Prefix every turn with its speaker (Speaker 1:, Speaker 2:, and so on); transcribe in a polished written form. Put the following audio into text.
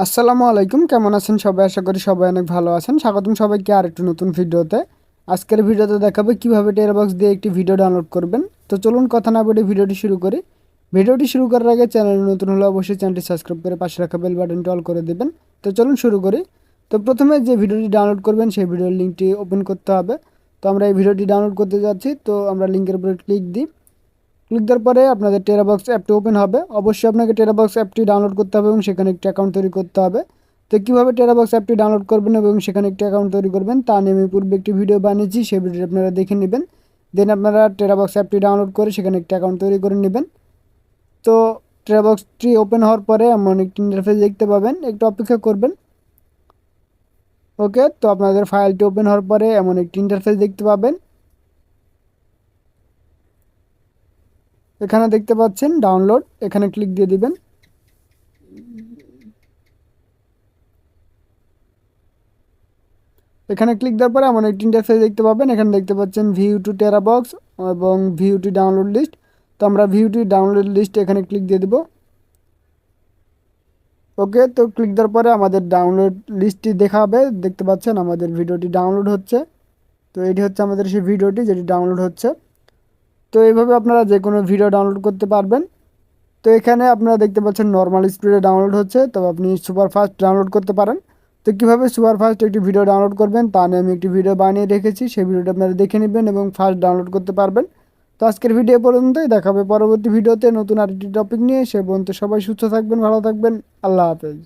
Speaker 1: আসসালামু আলাইকুম, কেমন আছেন সবাই? আশা করি সবাই অনেক ভালো আছেন। স্বাগতম সবাইকে আর একটু নতুন ভিডিওতে। আজকের ভিডিওতে দেখাবো কিভাবে টেরাবক্স দিয়ে একটি ভিডিও ডাউনলোড করবেন। তো চলুন কথা না বলে ভিডিওটি শুরু করি। ভিডিওটি শুরু করার আগে চ্যানেল নতুন হলে অবশ্যই চ্যানেলটি সাবস্ক্রাইব করে পাশে রাখা বেল বাটনটি অল করে দেবেন। তো চলুন শুরু করি। তো প্রথমে যে ভিডিওটি ডাউনলোড করবেন সেই ভিডিওর লিঙ্কটি ওপেন করতে হবে। তো আমরা এই ভিডিওটি ডাউনলোড করতে যাচ্ছি, তো আমরা লিঙ্কের উপরে ক্লিক দিই। ক্লিক দেওয়ার পরে আপনাদের টেরাবক্স অ্যাপটি ওপেন হবে। অবশ্যই আপনাকে টেরাবক্স অ্যাপটি ডাউনলোড করতে হবে এবং সেখানে একটি অ্যাকাউন্ট তৈরি করতে হবে। তো কীভাবে টেরাবক্স অ্যাপটি ডাউনলোড করবেন এবং সেখানে একটি অ্যাকাউন্ট তৈরি করবেন তা নিয়ে আমি পূর্বে একটি ভিডিও বানিয়েছি, সেই ভিডিওটি আপনারা দেখে নেবেন। দেন আপনারা টেরাবক্স অ্যাপটি ডাউনলোড করে সেখানে একটি অ্যাকাউন্ট তৈরি করে নেবেন। তো টেরাবক্সটি ওপেন হওয়ার পরে এমন একটি ইন্টারফেস দেখতে পাবেন, একটু অপেক্ষা করবেন। ওকে, তো আপনাদের ফাইলটি ওপেন হওয়ার পরে এমন একটি ইন্টারফেস দেখতে পাবেন। এখানে দেখতে পাচ্ছেন ডাউনলোড, এখানে ক্লিক দিয়ে দিবেন। এখানে ক্লিক দেওয়ার পরে এমন একটি ইন্টারফেস দেখতে পাবেন। এখানে দেখতে পাচ্ছেন ভিউ টু টেরাবক্স এবং ভিউ টু ডাউনলোড লিস্ট। তো আমরা ভিউ টু ডাউনলোড লিস্ট এখানে ক্লিক দিয়ে দেব। ওকে, তো ক্লিক দেওয়ার পরে আমাদের ডাউনলোড লিস্টটি দেখাবে। দেখতে পাচ্ছেন আমাদের ভিডিওটি ডাউনলোড হচ্ছে। তো এটি হচ্ছে আমাদের সেই ভিডিওটি যেটি ডাউনলোড হচ্ছে। তো এইভাবে আপনারা যে কোনো ভিডিও ডাউনলোড করতে পারবেন। তো এখানে আপনারা দেখতে পাচ্ছেন নর্মাল স্পিডে ডাউনলোড হচ্ছে, তো আপনি সুপার ফাস্ট ডাউনলোড করতে পারেন। তো কীভাবে সুপার ফাস্ট একটি ভিডিও ডাউনলোড করবেন তা নিয়ে আমি একটি ভিডিও বানিয়ে রেখেছি, সেই ভিডিওটা আপনারা দেখে নেবেন এবং ফাস্ট ডাউনলোড করতে পারবেন। তো আজকের ভিডিও পর্যন্তই, দেখাবে পরবর্তী ভিডিওতে নতুন আরেকটি টপিক নিয়ে। সে পর্যন্ত সবাই সুস্থ থাকবেন, ভালো থাকবেন। আল্লাহ হাফেজ।